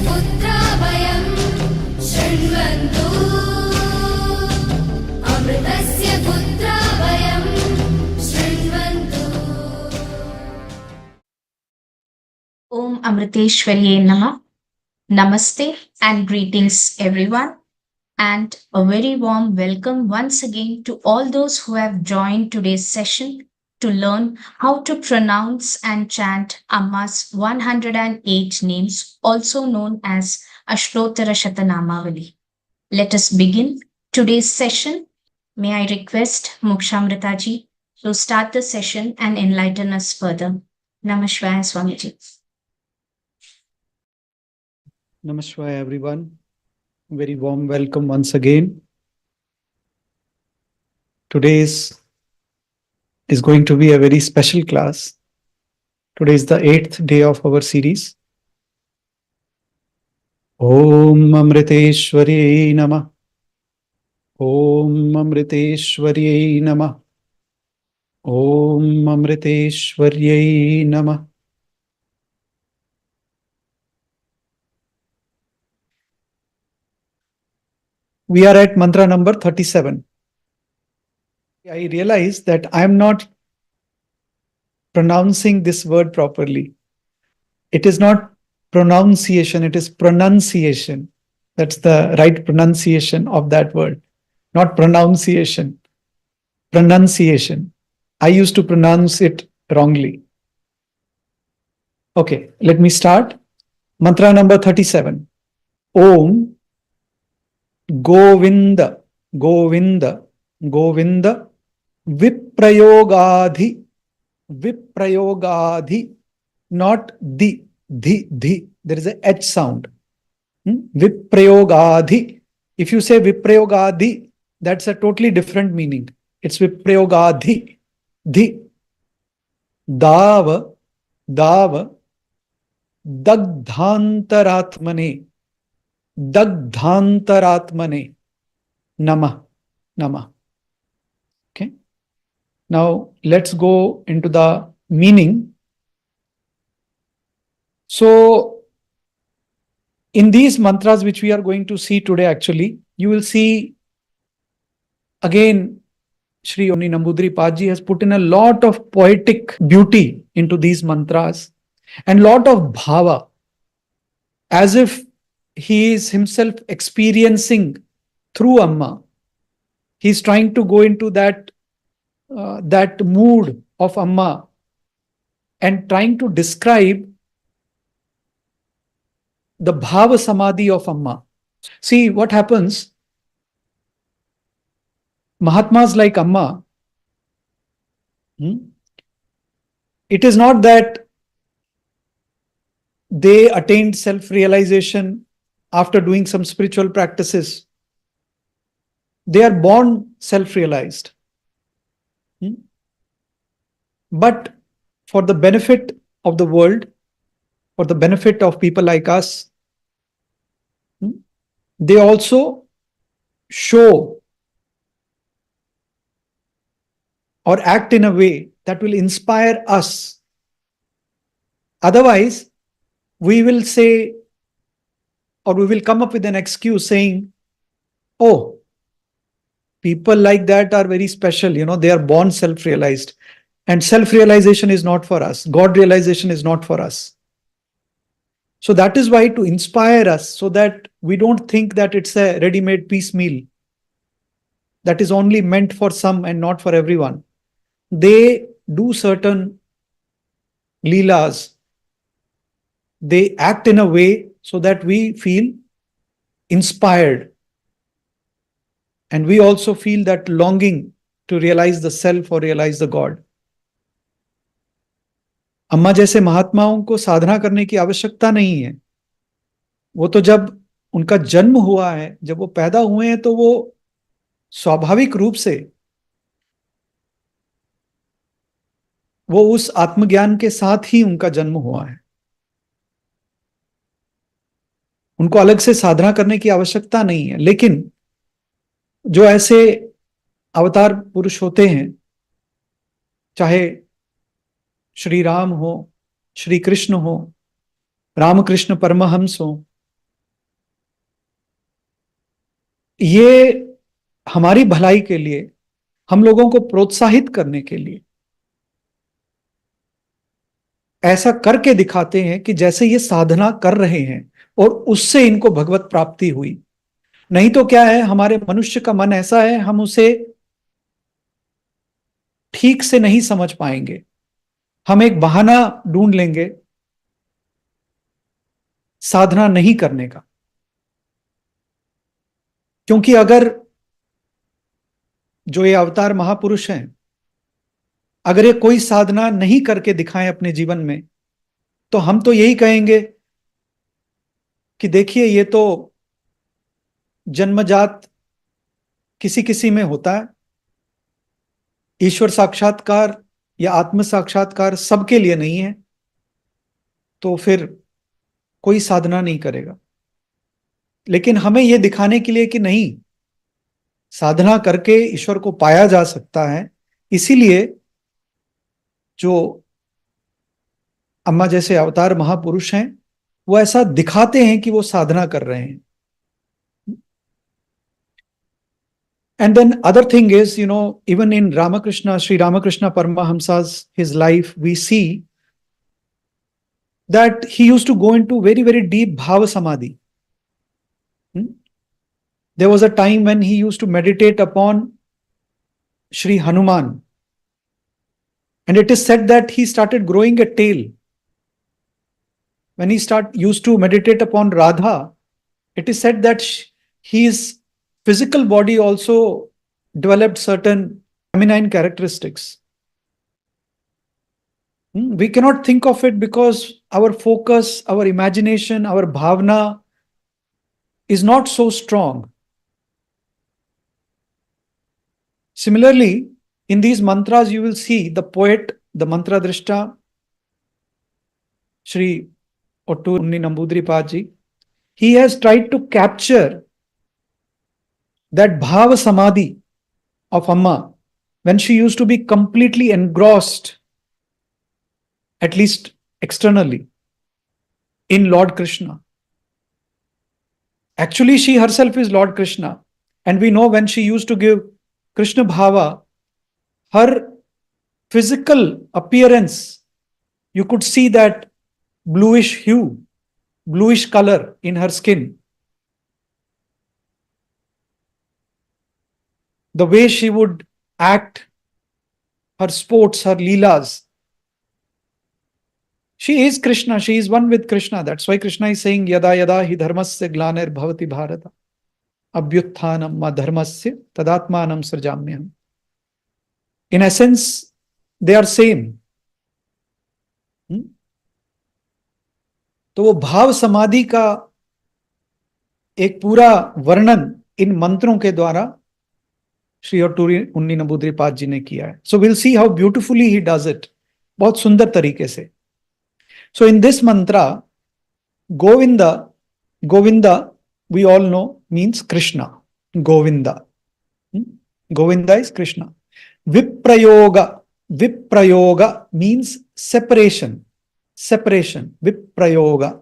पुत्रा वयं शृण्वन्तु अमृतस्य पुत्रा वयं शृण्वन्तु। Om Amriteshwarye Namah. Namaste and greetings everyone, and a very warm welcome once again to all those who have joined today's session to learn how to pronounce and chant Amma's 108 names, also known as Ashtotara Shatanamavali. Let us begin today's session. May I request Mokshamrita ji to start the session and enlighten us further. Namaskar Swamiji. Namaskar everyone. Very warm welcome once again. Today's is going to be a very special class. Today is the 8th day of our series. Om Amriteshwarye Namah. Om Amriteshwarye Namah. Om Amriteshwarye Namah. We are at mantra number 37. I realize that I am not pronouncing this word properly. It is not pronunciation, it is pronunciation. That's the right pronunciation of that word. Not pronunciation. Pronunciation. I used to pronounce it wrongly. Okay, let me start. Mantra number 37. Om govinda, govinda, govinda, viprayogādhi, not the, there is a H sound. Viprayogādhi. If you say viprayogādhi, that's a totally different meaning. It's viprayogādhi. Dāva-dāva-dagdhantarātmane. Dagdhantarātmane. Namaḥ. Okay. Now let's go into the meaning. So in these mantras which we are going to see today, actually, you will see again Shri Oni Nambudri Paji has put in a lot of poetic beauty into these mantras and lot of bhava, as if he is himself experiencing through Amma. He's trying to go into that mood of Amma and trying to describe the bhava samadhi of Amma. See what happens. Mahatmas like Amma, it is not that they attained self-realization after doing some spiritual practices. They are born self-realized. But for the benefit of the world, for the benefit of people like us, they also show or act in a way that will inspire us. Otherwise, we will say, or we will come up with an excuse saying, oh, people like that are very special, they are born self-realized. And self-realization is not for us. God realization is not for us. So that is why, to inspire us, so that we don't think that it's a ready-made piecemeal that is only meant for some and not for everyone. They do certain leelas. They act in a way so that we feel inspired. And we also feel that longing to realize the self or realize the God. अम्मा जैसे महात्माओं को साधना करने की आवश्यकता नहीं है. वो तो जब उनका जन्म हुआ है, जब वो पैदा हुए हैं, तो वो स्वाभाविक रूप से वो उस आत्मज्ञान के साथ ही उनका जन्म हुआ है. उनको अलग से साधना करने की आवश्यकता नहीं है. लेकिन जो ऐसे अवतार पुरुष होते हैं, चाहे श्री राम हो, श्री कृष्ण हो, रामकृष्ण परमहंस हो, ये हमारी भलाई के लिए, हम लोगों को प्रोत्साहित करने के लिए ऐसा करके दिखाते हैं कि जैसे ये साधना कर रहे हैं और उससे इनको भगवत प्राप्ति हुई। नहीं तो क्या है, हमारे मनुष्य का मन ऐसा है, हम उसे ठीक से नहीं समझ पाएंगे। हम एक बहाना ढूंढ लेंगे साधना नहीं करने का। क्योंकि अगर जो ये अवतार महापुरुष हैं, अगर ये कोई साधना नहीं करके दिखाएं अपने जीवन में, तो हम तो यही कहेंगे कि देखिए ये तो जन्मजात किसी किसी में होता है, ईश्वर साक्षात्कार या आत्म साक्षात्कार सबके लिए नहीं है, तो फिर कोई साधना नहीं करेगा। लेकिन हमें यह दिखाने के लिए कि नहीं, साधना करके ईश्वर को पाया जा सकता है, इसीलिए जो अम्मा जैसे अवतार महापुरुष हैं वो ऐसा दिखाते हैं कि वो साधना कर रहे हैं। And then other thing is, even in Ramakrishna, Sri Ramakrishna Paramahamsa's his life, we see that he used to go into very, very deep bhava samadhi. There was a time when he used to meditate upon Sri Hanuman. And it is said that he started growing a tail. When he used to meditate upon Radha, it is said that his physical body also developed certain feminine characteristics. We cannot think of it because our focus, our imagination, our bhavna is not so strong. Similarly, in these mantras, you will see the poet, the mantra drishta, Sri Ottu Unni Nambudiripadji, he has tried to capture that bhava samadhi of Amma when she used to be completely engrossed, at least externally, in Lord Krishna. Actually, she herself is Lord Krishna. And we know when she used to give Krishna bhava, her physical appearance, you could see that bluish hue, bluish color in her skin. The way she would act, her sports, her leelas. She is Krishna, she is one with Krishna. That's why Krishna is saying, Yada yada hi dharmasya glanir bhavati bharata, abhyutthanam ma dharmasya tadatmanam srajamyam. In essence, they are same. तो वो भाव समाधि का एक पूरा वर्णन इन मंत्रों के द्वारा श्री अट्टूरी उन्नी नंबूदिरीपाद जी ने किया है. So will see how beautifully he does it. बहुत सुंदर तरीके से. So in this mantra, Govinda, Govinda we all know means Krishna. Govinda. Govinda is Krishna. Viprayoga. Viprayoga means separation. Separation. Viprayoga.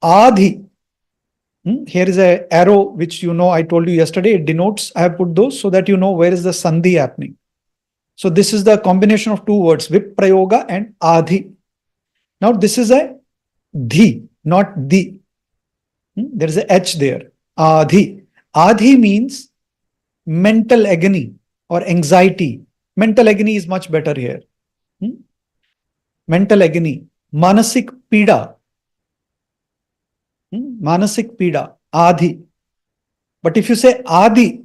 Adhi. Here is an arrow which I told you yesterday. It denotes, I have put those so that you know where is the sandhi happening. So this is the combination of two words, Viprayoga and Adhi. Now this is a dhi, not di. There is a H there. Adhi. Adhi means mental agony or anxiety. Mental agony is much better here. Mental agony. Manasik pida. Manasik pida. Adhi. But if you say Adi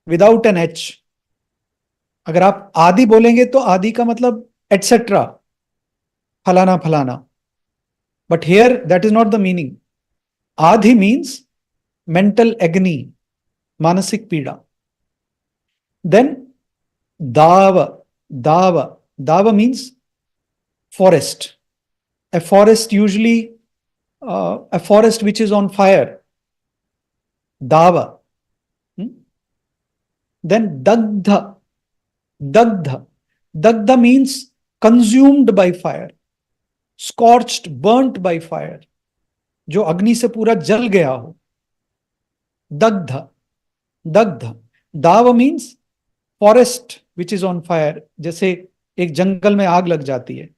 without an H, अगर आप आदि बोलेंगे तो आदि का मतलब etc. फलाना फलाना. But here that is not the meaning. Adhi means mental agony, manasik pida. Then dāva, dāva. Dāva means forest. A forest usually, a forest which is on fire. Dāva. Then dagdha. Dagdha. Dagdha means consumed by fire. Scorched, burnt by fire. जो अग्नि से पूरा जल गया हो. Dagdha. Dagdha. Dava means forest which is on fire. जैसे एक जंगल में आग लग जाती है,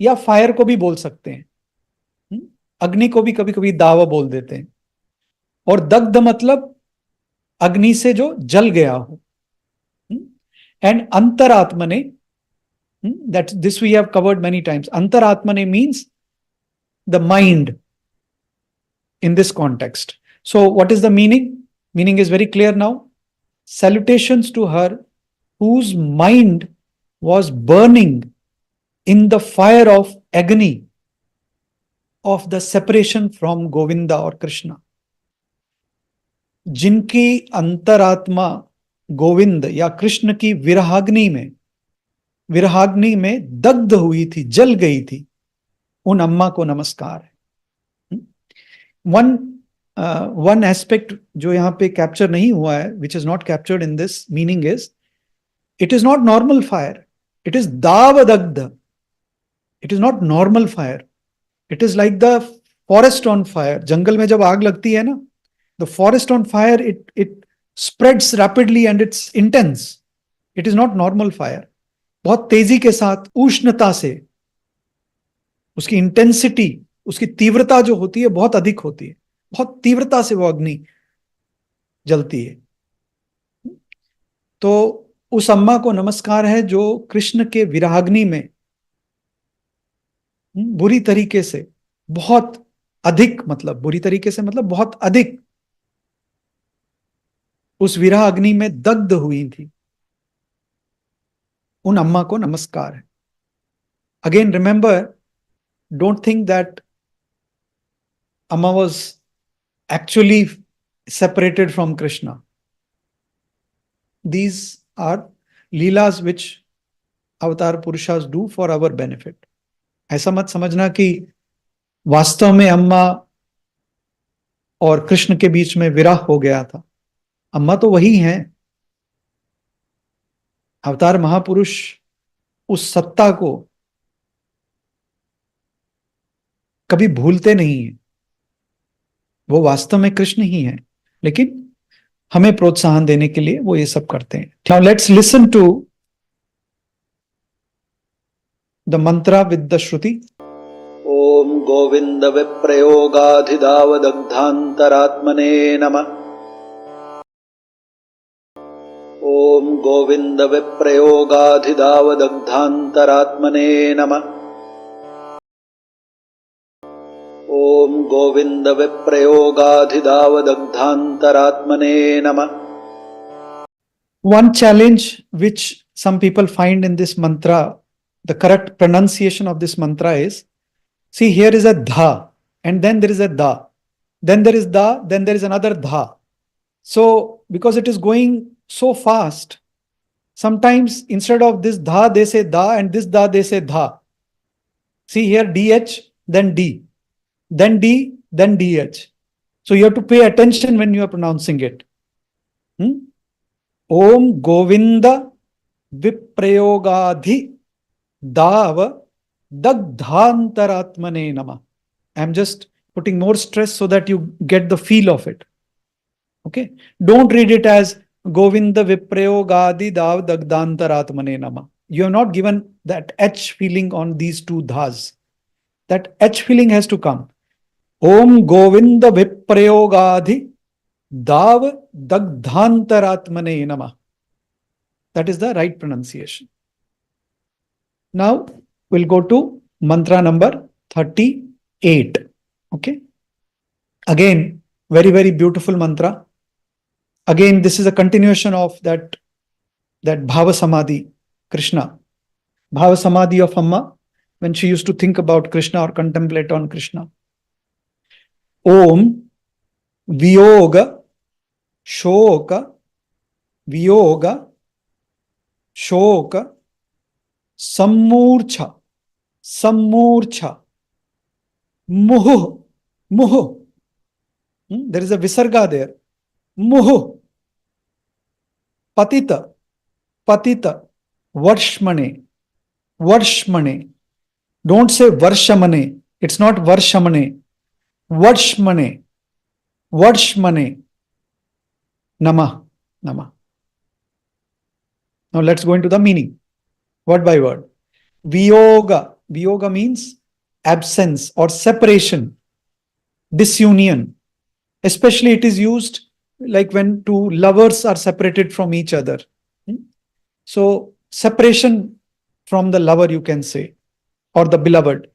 या फायर को भी बोल सकते हैं, अग्नि को भी कभी कभी दावा बोल देते हैं. और दग्ध मतलब अग्नि से जो जल गया हो. एंड अंतरात्मने, that this we have covered many times. Antaratmane means the mind in this context. So what is the meaning? Meaning is very clear now. Salutations to her whose mind was burning in the fire of agony of the separation from Govinda or Krishna. जिनकी अंतरात्मा गोविंद या कृष्ण की विरहाग्नि में दग्ध हुई थी, जल गई थी, उन अम्मा को नमस्कार है. वन एस्पेक्ट जो यहां पे कैप्चर नहीं हुआ है, which is not captured in this meaning, is it is not normal fire, it is दावदग्ध. It is not normal fire, it is like the forest on fire. जंगल में जब आग लगती है ना, the forest on fire, it spreads rapidly and it's intense. It is not normal fire. बहुत तेजी के साथ, उष्णता से, उसकी इंटेंसिटी, उसकी तीव्रता जो होती है बहुत अधिक होती है. बहुत तीव्रता से वो अग्नि जलती है. तो उस अम्मा को नमस्कार है जो कृष्ण के विराग्नि में बुरी तरीके से, बहुत अधिक, मतलब बुरी तरीके से मतलब बहुत अधिक उस विरह अग्नि में दग्ध हुई थी. उन अम्मा को नमस्कार है. Again remember, don't think that Amma was actually separated from Krishna. These are leelas which अवतार पुरुषास do for our benefit. ऐसा मत समझना कि वास्तव में अम्मा और कृष्ण के बीच में विरह हो गया था. अम्मा तो वही हैं. अवतार महापुरुष उस सत्ता को कभी भूलते नहीं हैं. वो वास्तव में कृष्ण ही हैं, लेकिन हमें प्रोत्साहन देने के लिए वो ये सब करते हैं. Now let's listen to the mantra with the Shruti. ओम गोविंद विप्रयोगाधिदावदग्धान्तरात्मने नमः. ओम गोविंद विप्रयोगाधिदावदग्धान्तरात्मने नमः. ओम गोविंद विप्रयोगाधिदावदग्धान्तरात्मने नमः. One challenge which some people find in this mantra, the correct pronunciation of this mantra is, see, here is a dha, and then there is a da, then there is da, then there is another dha. So because it is going so fast, sometimes instead of this dha they say da, and this da they say dha. See here, dh, then d, then d, then dh. So you have to pay attention when you are pronouncing it. Om Govinda viprayogādhi-dāva-dagdhantarātmane nama. I am just putting more stress so that you get the feel of it. Okay, don't read it as Govinda viprayogādhi-dāva-dagdhantarātmane nama. You have not given that H feeling on these two dhas. That H feeling has to come. Om Govinda viprayogādhi-dāva-dagdhantarātmane nama. That is the right pronunciation. Now we'll go to mantra number 38. Okay. Again, very, very beautiful mantra. Again, this is a continuation of that Bhava Samadhi, Krishna. Bhava Samadhi of Amma, when she used to think about Krishna or contemplate on Krishna. Om Viyoga Shoka Viyoga Shoka Sammurcha Sammurcha Muhu Muhu. There is a visarga there. Muhu Patita Patita Varshmane Varshmane. Don't say Varshamane. It's not Varshamane. Varshmane Varshmane. Namaḥ. Namaḥ. Now let's go into the meaning, word by word. Viyoga. Viyoga means absence or separation, disunion. Especially it is used like when two lovers are separated from each other. So separation from the lover, you can say, or the beloved.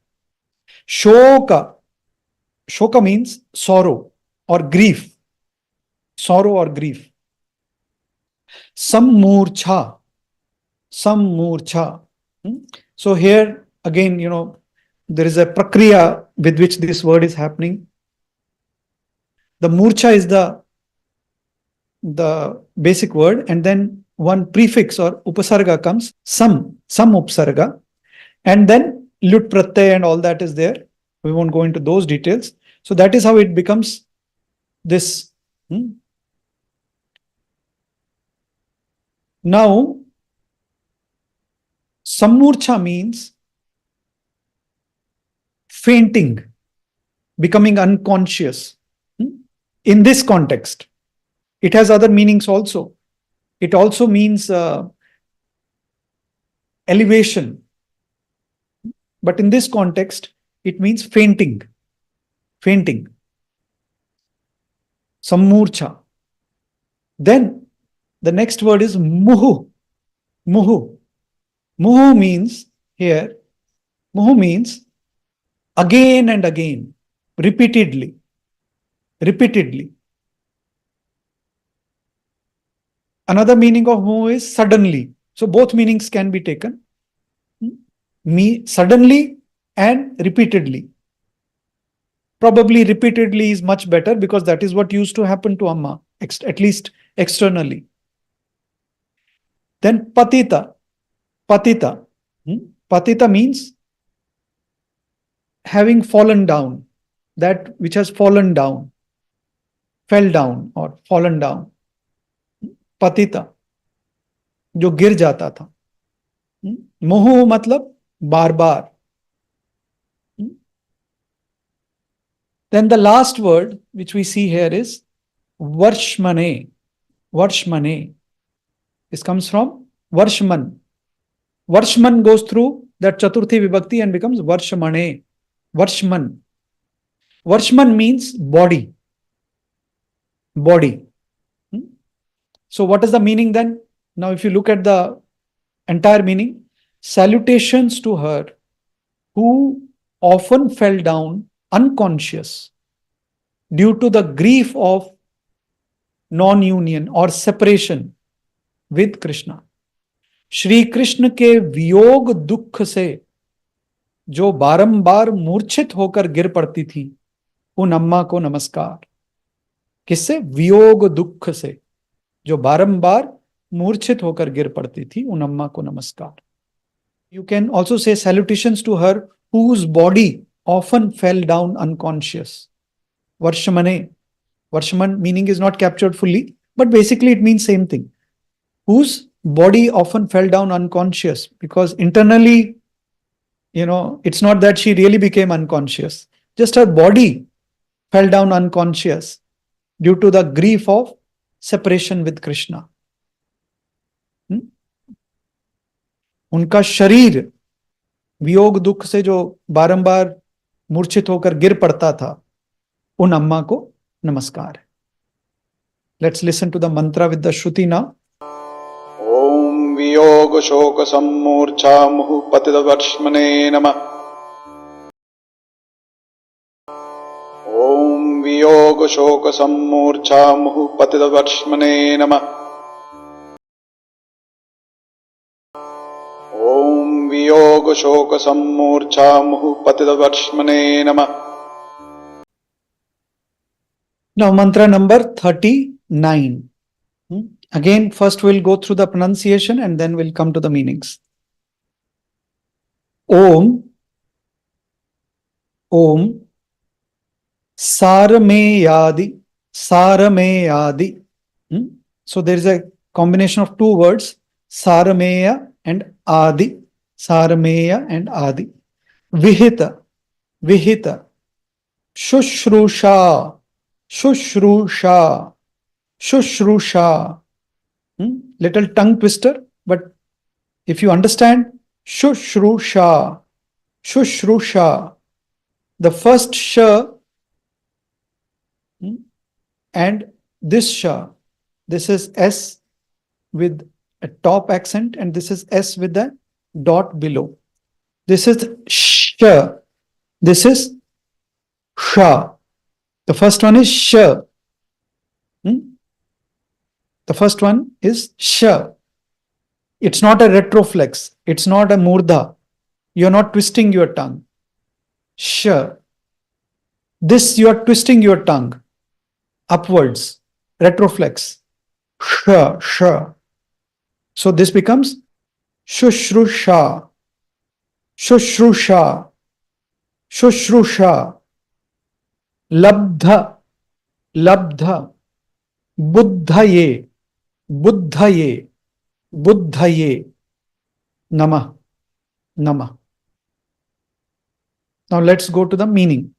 Shoka. Shoka means sorrow or grief. Sorrow or grief. Sammurcha. Sammurcha. So here again, there is a prakriya with which this word is happening. The murcha is the basic word, and then one prefix or upasarga comes, some upasarga, and then lut pratyay and all that is there. We won't go into those details. So that is how it becomes this. Now, sammurcha means fainting, becoming unconscious. In this context, it has other meanings also. It also means elevation. But in this context, it means fainting. Fainting. Sammurcha. Then the next word is muhu. Muhu. Muhu means here, muhu means again and again, repeatedly. Repeatedly. Another meaning of muhu is suddenly. So both meanings can be taken. Suddenly and repeatedly. Probably repeatedly is much better because that is what used to happen to Amma, at least externally. Then patita. Patita. Patita means having fallen down. That which has fallen down. Fell down or fallen down. Patita. जो गिर जाता था. मुहु मतलब बार बार. Then the last word which we see here is varshmane. Varshmane. This comes from varshman. Varshman goes through that chaturthi vibhakti and becomes varshmane. Varshman. Varshman means body. Body. So what is the meaning then? Now if you look at the entire meaning, salutations to her who often fell down unconscious due to the grief of non-union or separation with Krishna. Shri Krishna के वियोग दुख से जो बारंबार मूर्छित होकर गिर पड़ती थी, उन अम्मा को नमस्कार. किससे? वियोग दुख से जो बारंबार मूर्छित होकर गिर पड़ती थी, उन अम्मा को नमस्कार. You can also say salutations to her whose body often fell down unconscious. Varshmane. Varshman meaning is not captured fully, but basically it means same thing. Whose body often fell down unconscious, because internally, it's not that she really became unconscious. Just her body fell down unconscious due to the grief of separation with Krishna. उनका शरीर वियोग दुख से जो बारंबार मूर्छित होकर गिर पड़ता था, उन अम्मा को नमस्कार है. Let's listen to the mantra with the Shruti now. Om Viyoga Shoka Sammurcha Muhu Patita Varshmane Namah. Om Viyoga Shoka Sammurcha Muhu Patita Varshmane Namah. Om Viyoga Shoka Sammurcha Muhu Patita Varshmane Namah. Now mantra number 39. Again, first we'll go through the pronunciation and then we'll come to the meanings. Om, Om, sārameyādi, sārameyādi. So there is a combination of two words, sārameya and ādi, sārameya and ādi. Vihita, vihita, śuśrūṣā, śuśrūṣā, Śuśrūṣā. Little tongue twister, but if you understand, śuśrūṣā, śuśrūṣā. The first sh and this sh. This is S with a top accent, and this is S with the dot below. This is sh. This is sha. The first one is sh. The first one is sh. It's not a retroflex. It's not a murdha. You're not twisting your tongue. Sh. This you are twisting your tongue upwards. Retroflex. Sh. Sh. So this becomes śuśrūṣā. śuśrūṣā. śuśrūṣā. Labdha. Labdha. Buddhaye. Buddhaye. Buddhaye. Namaḥ. Namaḥ. Now let's go to the meaning.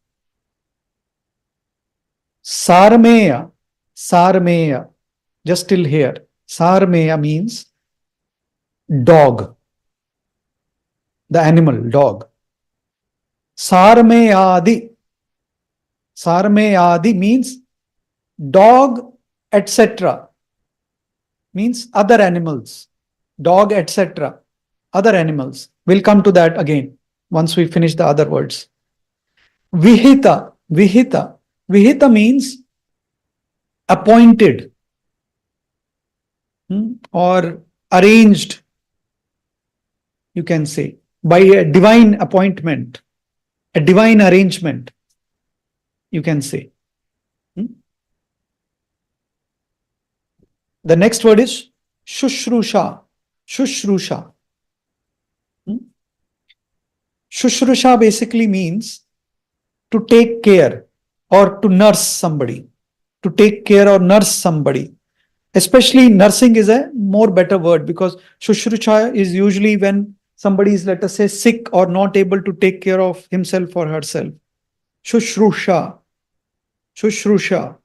Sārameya. Sārameya. Just till here. Sārameya means dog. The animal, dog. Sārameyādi. Sārameyādi means dog, etc. Means other animals. Dog, etc. Other animals. We'll come to that again once we finish the other words. Vihita. Vihita. Vihita means appointed or arranged, you can say, by a divine appointment, a divine arrangement, you can say. The next word is śuśrūṣā. śuśrūṣā. śuśrūṣā basically means to take care or to nurse somebody. To take care or nurse somebody. Especially nursing is a more better word, because śuśrūṣā is usually when somebody is, let us say, sick or not able to take care of himself or herself. śuśrūṣā. śuśrūṣā.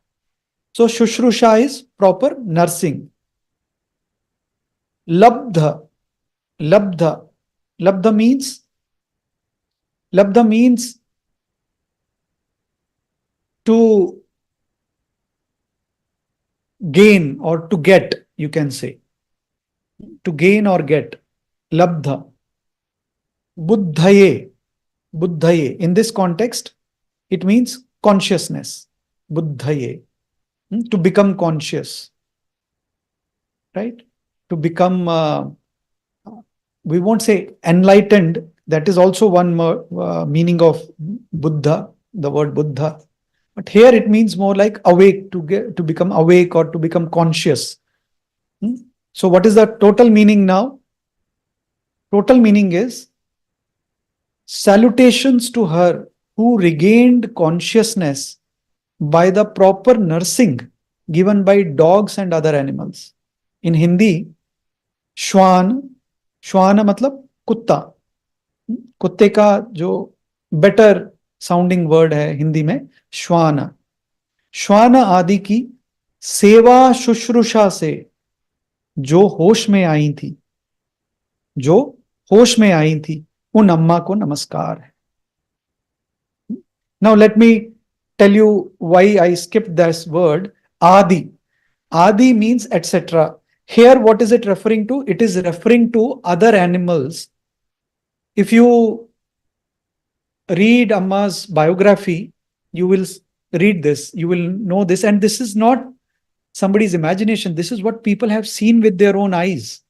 So śuśrūṣā is proper nursing. Labdha. Labdha. Labdha means to gain or to get, you can say. To gain or get. Labdha. Buddhaye. Buddhaye. In this context, it means consciousness. Buddhaye. To become conscious. Right? To become, we won't say enlightened. That is also one meaning of Buddha, the word Buddha. But here it means more like awake, to become awake or to become conscious. So what is the total meaning now? Total meaning is salutations to her who regained consciousness by the proper nursing given by dogs and other animals. In Hindi, श्वान, श्वान मतलब कुत्ता. कुत्ते का जो better sounding word है हिंदी में श्वान. श्वान आदि की सेवा शुश्रूषा से जो होश में आई थी, जो होश में आई थी, उन अम्मा को नमस्कार है. Now let me tell you why I skipped this word adi. Adi means etc. Here what is it referring to? It is referring to other animals. If you read Amma's biography, you will read this, you will know this, and this is not somebody's imagination. This is what people have seen with their own eyes.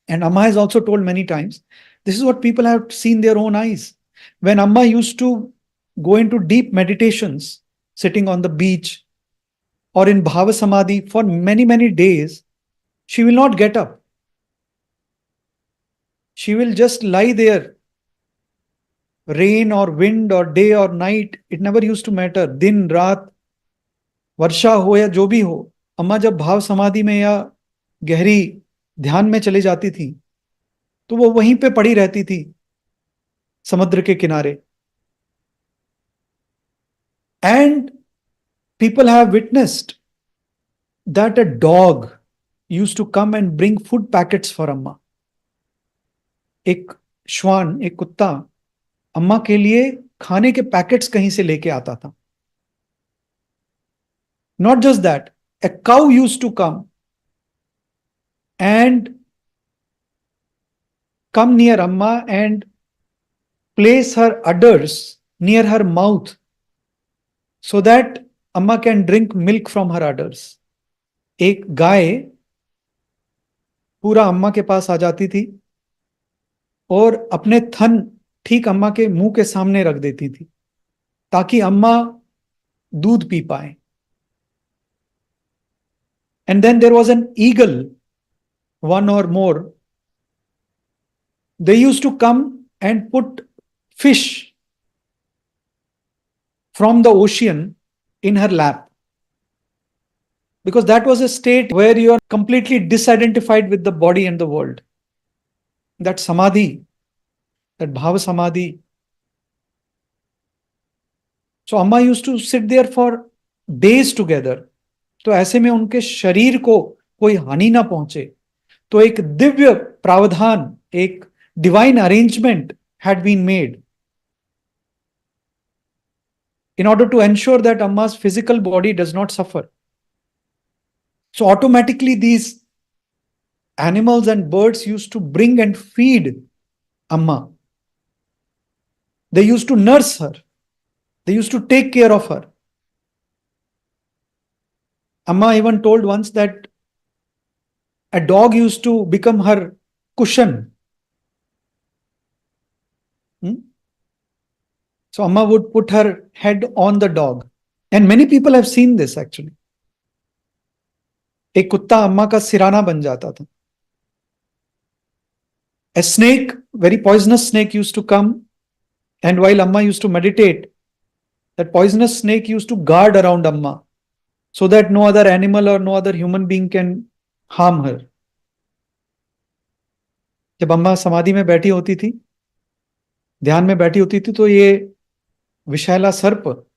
And Amma has also told many times, this is what people have seen their own eyes. When Amma used to go into deep meditations, sitting on the beach or in bhava samadhi for many, many days, she will not get up. She will just lie there. Rain or wind or day or night, it never used to matter. Din, raat, वर्षा हो या जो भी हो, अम्मा जब भाव समाधि में या गहरी ध्यान में चली जाती थी तो वो वहीं पे पड़ी रहती थी समुद्र के किनारे. And people have witnessed that a dog used to come and bring food packets for Amma. एक श्वान, एक कुत्ता अम्मा के लिए खाने के पैकेट्स कहीं से लेके आता था. Not just that, a cow used to come and come near Amma and place her udders near her mouth so that Amma can drink milk from her udders. एक गाय पूरा अम्मा के पास आ जाती थी और अपने थन ठीक अम्मा के मुंह के सामने रख देती थी ताकि अम्मा दूध पी पाए. And then there was an eagle, one or more. They used to come and put fish from the ocean in her lap. Because that was a state where you are completely disidentified with the body and the world. That samadhi, that bhava samadhi. So Amma used to sit there for days together. तो ऐसे में उनके शरीर को कोई हानि ना पहुंचे, तो एक दिव्य प्रावधान, एक divine arrangement had been made in order to ensure that Amma's physical body does not suffer. So automatically these animals and birds used to bring and feed Amma. They used to nurse her. They used to take care of her. Amma even told once that a dog used to become her cushion. So Amma would put her head on the dog. And many people have seen this actually. एक कुत्ता अम्मा का सिराना बन जाता था. A snake, very poisonous snake, used to come, and while Amma used to meditate, that poisonous snake used to guard around Amma so that no other animal or no other human being can harm her. जब अम्मा समाधि में बैठी होती थी, ध्यान में बैठी होती थी, तो ये विषैला सर्प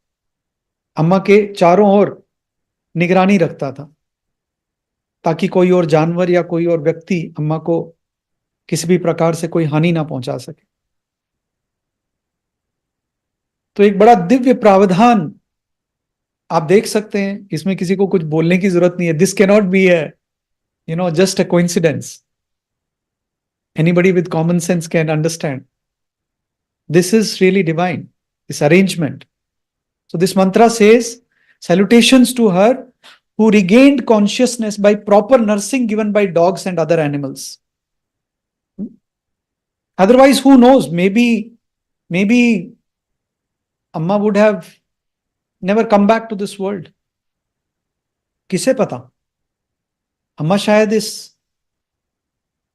अम्मा के चारों ओर निगरानी रखता था ताकि कोई और जानवर या कोई और व्यक्ति अम्मा को किसी भी प्रकार से कोई हानि ना पहुंचा सके. तो एक बड़ा दिव्य प्रावधान आप देख सकते हैं. इसमें किसी को कुछ बोलने की जरूरत नहीं है. This can not be just a coincidence. Anybody with common sense can understand. This is really divine, this arrangement. So this mantra says, salutations to her who regained consciousness by proper nursing given by dogs and other animals. Otherwise, who knows, maybe Amma would have never come back to this world. किसे पता, अम्मा शायद इस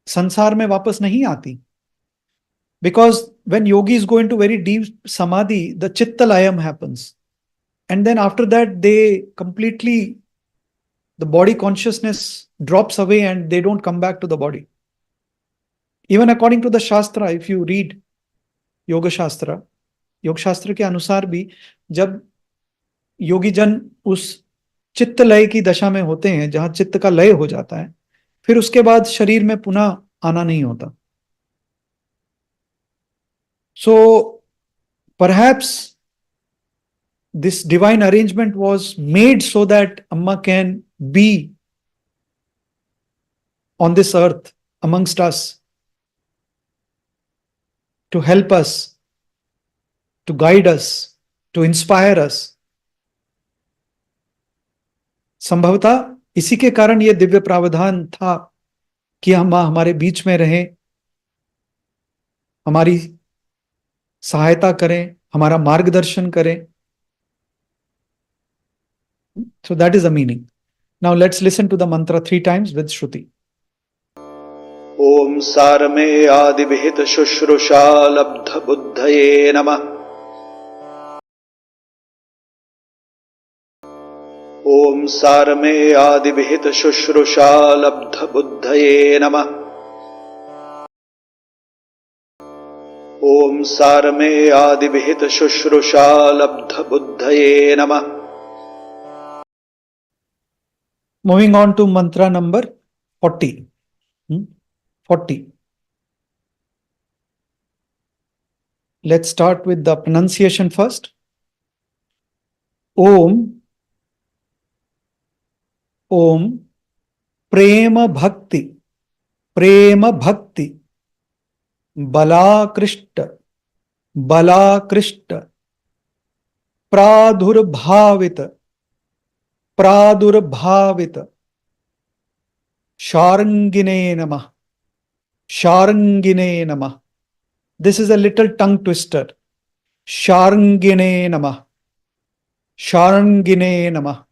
संसार में वापस नहीं आती. Because when yogis go into very deep samadhi, the chitta layam happens. And then after that, they completely, the body consciousness drops away and they don't come back to the body. Even according to the Shastra, if you read Yoga Shastra, योग शास्त्र के अनुसार भी जब योगी जन उस चित्त लय की दशा में होते हैं, जहां चित्त का लय हो जाता है, फिर उसके बाद शरीर में पुनः आना नहीं होता. So perhaps this divine arrangement was made so that Amma can be on this earth amongst us, to help us, to guide us, to inspire us. संभवतः इसी के कारण यह दिव्य प्रावधान था कि अम्मा हमारे बीच में रहें, हमारी सहायता करें, हमारा मार्गदर्शन करें. So that is the meaning. Now let's listen to the mantra 3 times with Shruti. Om sārameyādi-vihita-śuśrūṣā-labdha buddhaye namaḥ. Om sārameyādi-vihita-śuśrūṣā-labdha buddhaye namaḥ. Om sārameyādi-vihita-śuśrūṣā-labdha buddhaye namaḥ. Moving on to mantra number 40. 40. Let's start with the pronunciation first. Om, Om, Prema Bhakti, Prema Bhakti, Bala Krishna, Bala Krishna, Pradurbhavita, Pradurbhavita, Sharangine Namah, Sharangine Namah. This is a little tongue twister. Sharangine Namah, Sharangine Namah.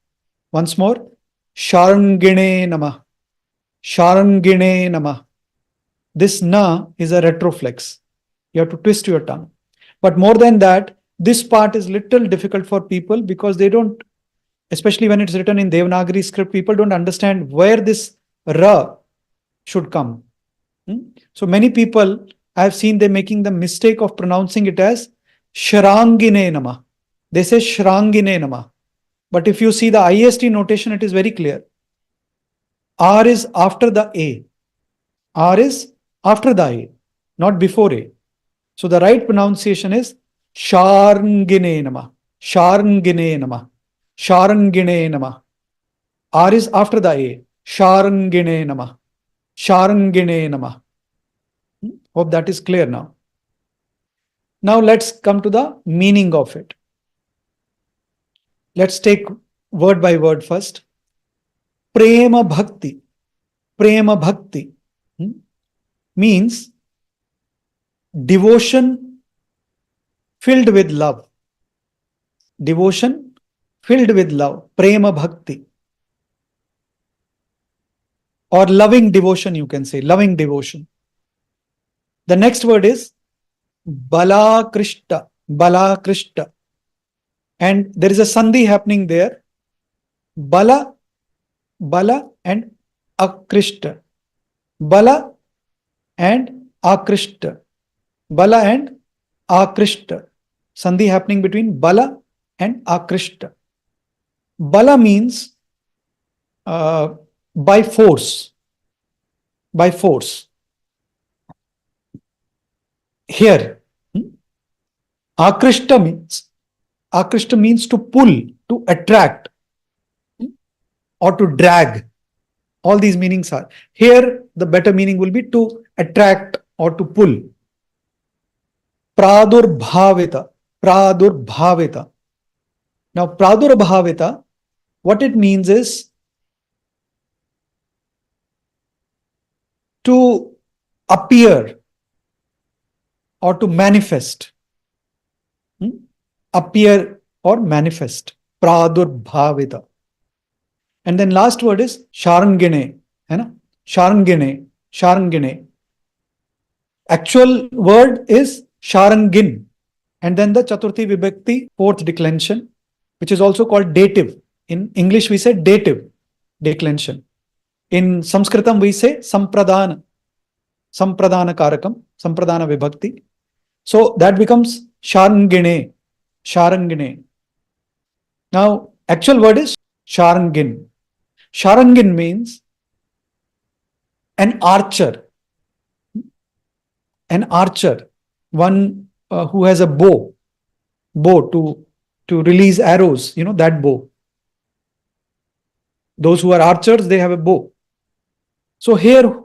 Once more. Sharangine Namah, Sharangine Namah. This na is a retroflex. You have to twist your tongue. But more than that, this part is little difficult for people because they don't, especially when it's written in Devanagari script, people don't understand where this ra should come. So many people, I've seen them making the mistake of pronouncing it as Sharangine Namah. They say Shrangine Namah. But if you see the IST notation, it is very clear. R is after the A. R is after the A, not before A. So the right pronunciation is Sharangine Namah, Sharangine Namah, Sharangine Namah. R is after the A. Sharangine Namah, Sharangine Namah. Hope that is clear now. Now let's come to the meaning of it. Let's take word by word first. Prema Bhakti. Prema Bhakti means devotion filled with love. Devotion filled with love. Prema Bhakti. Or loving devotion, you can say. Loving devotion. The next word is Bala Krishna. Bala Krishna. And there is a sandhi happening there. Bala, Bala and Akrishta. Bala and Akrishta. Bala and Akrishta. Sandhi happening between Bala and Akrishta. Bala means by force. By force. Here, Akrishta means to pull, to attract, or to drag. All these meanings are. Here, the better meaning will be to attract or to pull. Pradurbhavita. Pradurbhavita. Now, Pradurbhavita, what it means is to appear or to manifest. Appear or manifest. Pradurbhavita. And then last word is Sharangine. Sharangine. Sharangine. Actual word is Sharangin. And then the Chaturthi Vibhakti, fourth declension, which is also called dative. In English, we say dative declension. In Sanskritam, we say Sampradana. Sampradana Karakam. Sampradana Vibhakti. So that becomes Sharangine. Sharangine. Now, actual word is Sharangin. Sharangin means an archer. An archer. One who has a bow. Bow to release arrows. You know, that bow. Those who are archers, they have a bow. So here,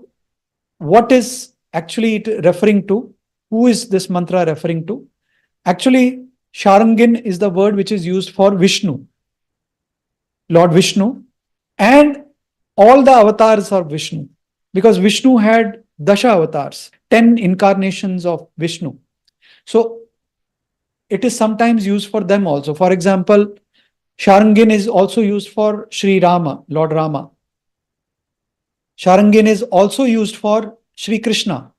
what is actually it referring to? Who is this mantra referring to? Actually, Sharangin is the word which is used for Vishnu. Lord Vishnu. And all the avatars of Vishnu. Because Vishnu had Dasha avatars. 10 incarnations of Vishnu. So, it is sometimes used for them also. For example, Sharangin is also used for Sri Rama, Lord Rama. Sharangin is also used for Sri Krishna.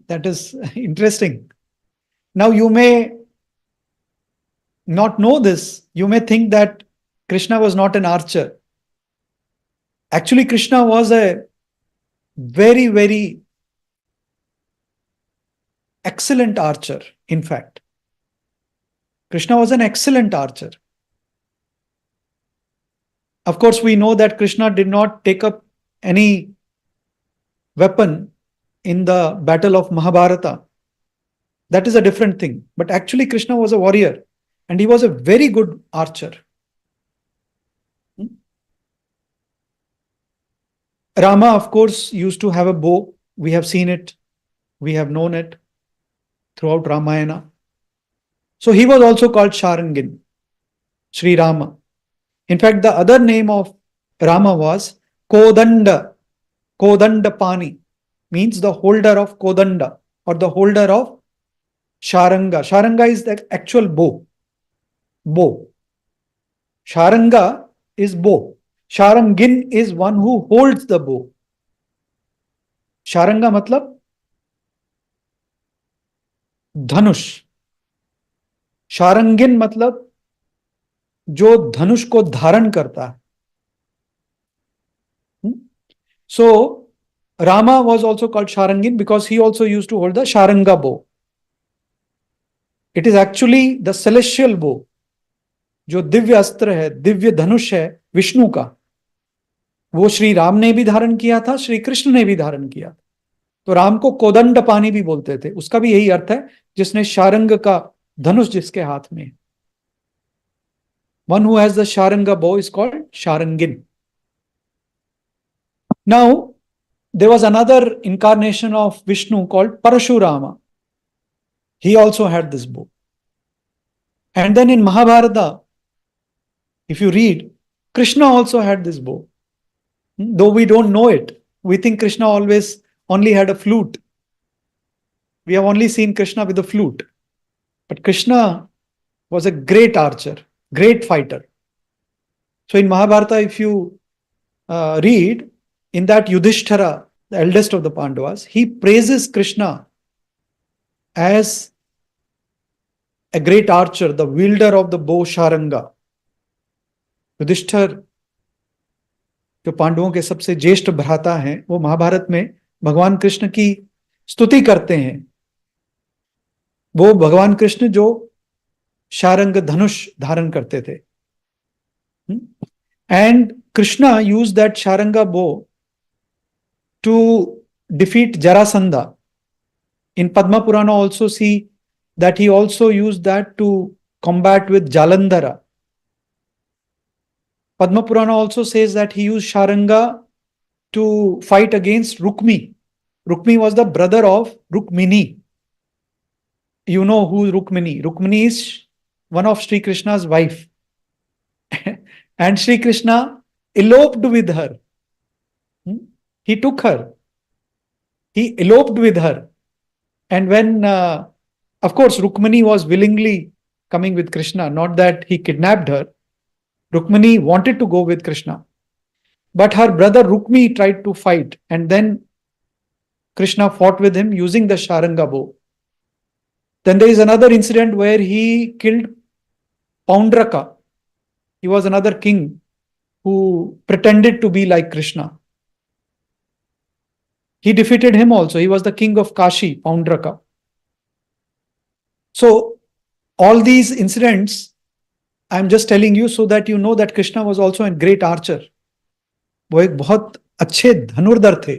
That is interesting. Now you may not know this. You may think that Krishna was not an archer. Actually, Krishna was a very, very excellent archer, in fact. Krishna was an excellent archer. Of course, we know that Krishna did not take up any weapon in the battle of Mahabharata. That is a different thing. But actually, Krishna was a warrior and he was a very good archer. Rama, of course, used to have a bow. We have seen it. We have known it throughout Ramayana. So he was also called Sharangin, Sri Rama. In fact, the other name of Rama was Kodanda. Kodandapani means the holder of Kodanda or the holder of Sharanga. Sharanga is the actual bow. Bow. Sharanga is bow. Sharangin is one who holds the bow. Sharanga matlab dhanush. Sharangin matlab जो धनुष को धारण करता है. So Rama was also called Sharangin because he also used to hold the Sharanga bow. It is actually the celestial bow. जो दिव्य अस्त्र है, दिव्य धनुष है विष्णु का, वो श्री राम ने भी धारण किया था, श्री कृष्ण ने भी धारण किया. तो राम को कोदंड पानी भी बोलते थे. उसका भी यही अर्थ है, जिसने शारंग का धनुष जिसके हाथ में. One who has the Sharanga bow is called Sharangin. Now, there was another incarnation of Vishnu called Parashurama. He also had this bow. And then in Mahabharata, if you read, Krishna also had this bow. Though we don't know it, we think Krishna always only had a flute. We have only seen Krishna with a flute. But Krishna was a great archer, great fighter. So in Mahabharata, if you read, in that Yudhishthira, the eldest of the Pandavas, he praises Krishna as a great archer, the wielder of the bow Sharanga. Yudhishthir जो पांडवों के सबसे ज्येष्ठ भ्राता हैं, वो महाभारत में भगवान कृष्ण की स्तुति करते हैं. वो भगवान कृष्ण जो शारंग धनुष धारण करते थे. And Krishna used that Sharanga bow to defeat Jarasandha. In Padma Purana also see that he also used that to combat with Jalandhara. Padma Purana also says that he used Sharanga to fight against Rukmi. Rukmi was the brother of Rukmini. You know who is Rukmini. Rukmini is one of Sri Krishna's wife. And Sri Krishna eloped with her. He took her. He eloped with her. And when, of course, Rukmini was willingly coming with Krishna, not that he kidnapped her. Rukmini wanted to go with Krishna, but her brother Rukmi tried to fight, and then Krishna fought with him using the Sharanga bow. Then there is another incident where he killed Paundraka. He was another king who pretended to be like Krishna. He defeated him also. He was the king of Kashi, Paundraka. So all these incidents I am just telling you so that you know that Krishna was also a great archer. वो एक बहुत अच्छे धनुर्धर थे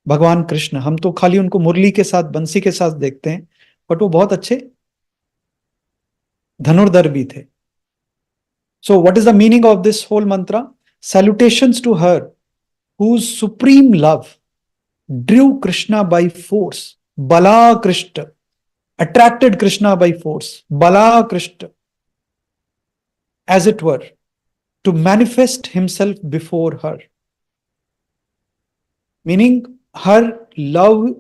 भगवान कृष्ण. हम तो खाली उनको मुरली के साथ, बंसी के साथ देखते हैं, बट वो बहुत अच्छे धनुर्धर भी थे. So what is the meaning of this whole mantra? Salutations to her whose supreme love drew Krishna by force. Bala Krishna. Attracted Krishna by force. Bala Krishna. As it were, to manifest himself before her. Meaning, her love,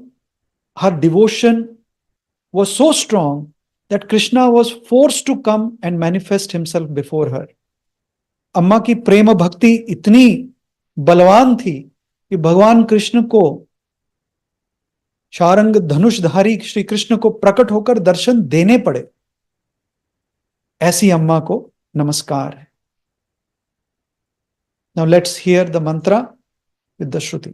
her devotion was so strong that Krishna was forced to come and manifest himself before her. अम्मा की प्रेम भक्ति इतनी बलवान थी कि भगवान कृष्ण को, शारंग धनुषधारी श्री कृष्ण को प्रकट होकर दर्शन देने पड़े. ऐसी अम्मा को नमस्कार है. Now let's hear the mantra with the Shruti.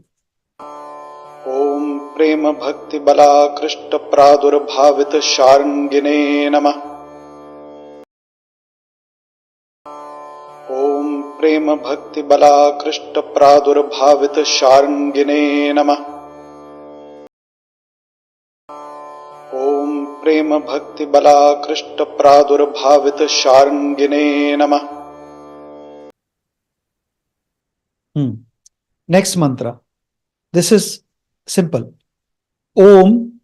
ओम प्रेम भक्ति बला कृष्ण प्रादुर्भावित शारंगिने नमः. ॐ प्रेम भक्ति बलाकृष्ट प्रादुर्भावित शार्ङ्गिने नमः। ॐ प्रेम भक्ति बलाकृष्ट प्रादुर्भावित शार्ङ्गिने नमः। Next mantra. This is simple. Om,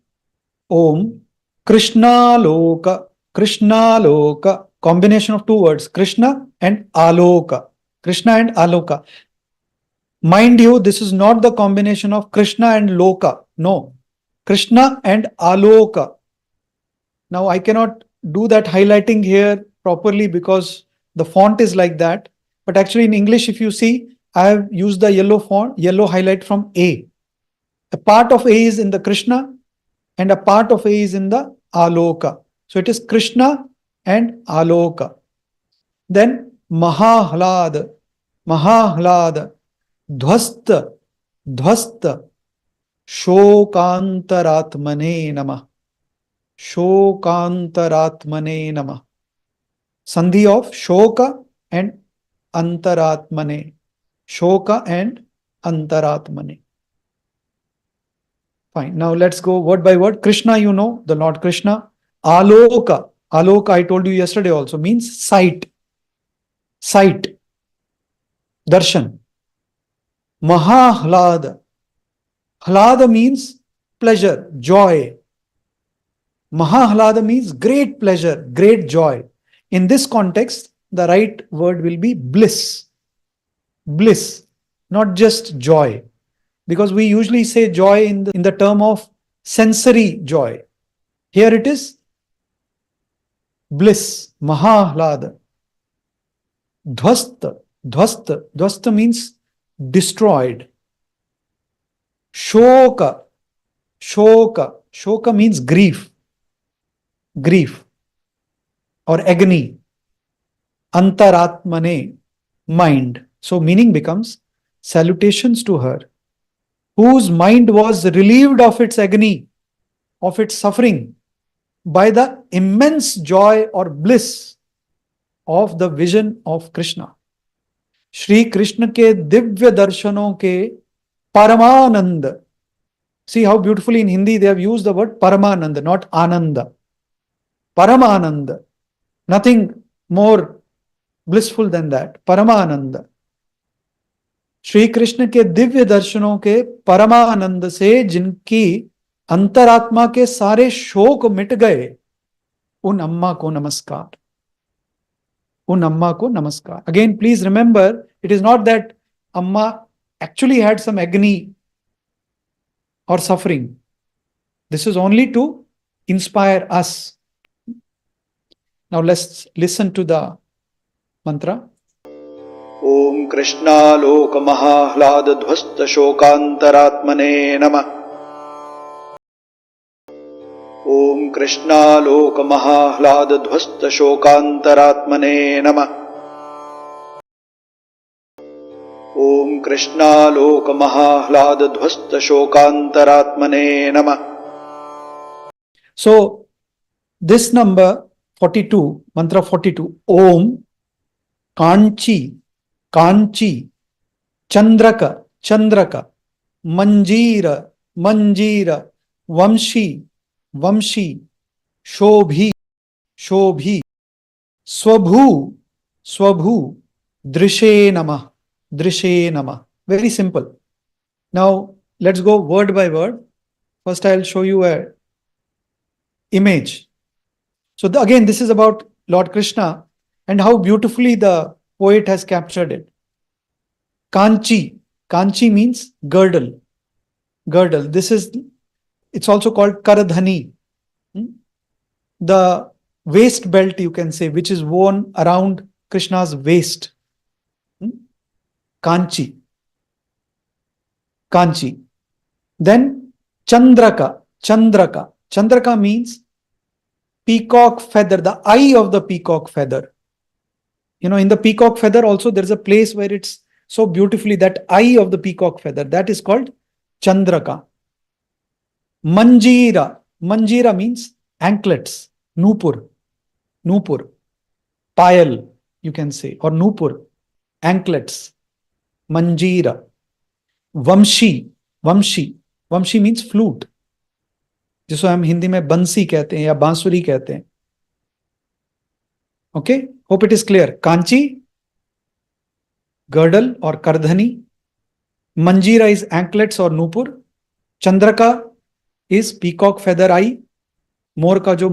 Om, Kṛṣṇāloka, Kṛṣṇāloka. Combination of two words, Krishna and Aloka. Krishna and Aloka. Mind you, this is not the combination of Krishna and Loka. No. Krishna and Aloka. Now I cannot do that highlighting here properly because the font is like that. But actually in English, if you see, I have used the yellow font, yellow highlight from A. A part of A is in the Krishna and a part of A is in the Aloka. So it is Krishna and Aloka. Then mahāhlāda, mahāhlāda-dhvasta-śokāntarātmane namaḥ. śokāntarātmane namaḥ. Sandhi of shoka and antarātmane. Shoka and antarātmane. Fine. Now let's go word by word. Krishna, you know, the Lord Krishna. Aloka. Aloka, I told you yesterday also, means sight. Sight. Darshan. Mahāhlāda. Hlāda means pleasure, joy. Mahāhlāda means great pleasure, great joy. In this context, the right word will be bliss. Bliss, not just joy. Because we usually say joy in the term of sensory joy. Here it is bliss, mahāhlāda. Dhvasta means destroyed. Shoka means grief or agony. Antarātmane, mind. So meaning becomes salutations to her, whose mind was relieved of its agony, of its suffering, by the immense joy or bliss of the vision of Krishna. Shri Krishna ke divya darshanon ke paramananda. See how beautifully in Hindi they have used the word paramananda, not ananda. Paramananda. Nothing more blissful than that. Paramananda. Shri Krishna के दिव्य दर्शनों के परमानंद से जिनकी अंतरात्मा के सारे शोक मिट गए, उन अम्मा को नमस्कार. उन अम्मा को नमस्कार. Again, please remember, it is not that Amma actually had some agony or suffering. This is only to inspire us. Now let's listen to the mantra. Om कृष्णालोक mahāhlāda-dhvasta-śokāntarātmane नमः। ॐ कृष्णालोक mahāhlāda-dhvasta-śokāntarātmane नमः। ॐ कृष्णालोक mahāhlāda-dhvasta-śokāntarātmane नमः। So this number 42, mantra 42, Om kāñcī-candraka-mañjīra, vaṁśī, śobhi, svabhū-dṛśe namaḥ. Very simple. Now let's go word by word. First I'll show you a image. So again, this is about Lord Krishna and how beautifully the poet has captured it. Kāñcī. Kāñcī means girdle. It's also called karadhani. The waist belt, you can say, which is worn around Krishna's waist. Kāñcī. Then Chandraka. Chandraka means peacock feather, the eye of the peacock feather. You know, in the peacock feather also there is a place where it's so beautifully, that eye of the peacock feather, that is called Chandraka. Mañjīra. Mañjīra means anklets. Nupur. Payal, you can say, or Nupur. anklets, manjira, vaṁśī, vaṁśī, vaṁśī means flute, जिसको हम हिंदी में बंसी कहते हैं या बांसुरी कहते हैं. Okay, hope it is clear. Kāñcī, girdle or kardhani. Manjira is anklets or nupur. Chandraka is peacock feather eye. मोर का जो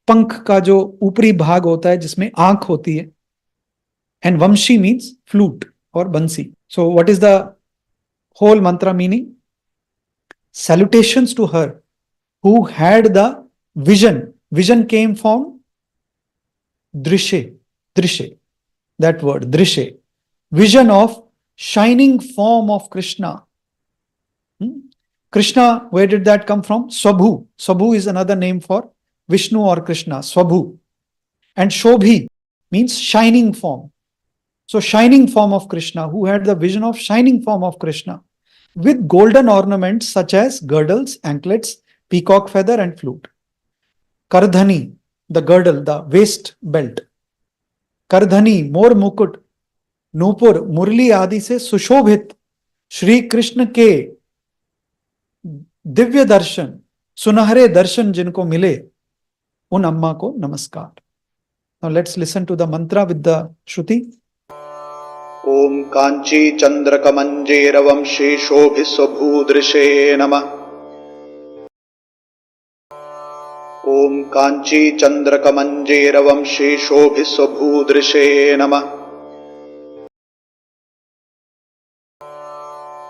पंख का जो ऊपरी भाग होता है जिसमें आंख होती है. And vaṁśī means flute or bansi. So what is the whole mantra meaning? Salutations to her who had the vision. Vision came from dṛśe, dṛśe, that word, dṛśe. Vision of shining form of Krishna. Krishna, where did that come from? Svabhū. Svabhū is another name for Vishnu or Krishna, svabhū. And śobhi means shining form. So shining form of Krishna, who had the vision of shining form of Krishna with golden ornaments such as girdles, anklets, peacock feather and flute. Kardhani, the girdle, the waist belt. Kardhani, more mukut. Nupur मुरली आदि से सुशोभित श्री कृष्ण के दिव्य दर्शन, सुनहरे दर्शन जिनको मिले, उन अम्मा को नमस्कार. Now let's listen to the mantra with the Shruti. Om kāñcī-candraka-mañjīra vaṁśī śobhi svabhū-dṛśe नमः. ॐ kāñcī-candraka-mañjīra vaṁśī śobhi svabhū-dṛśe नमः.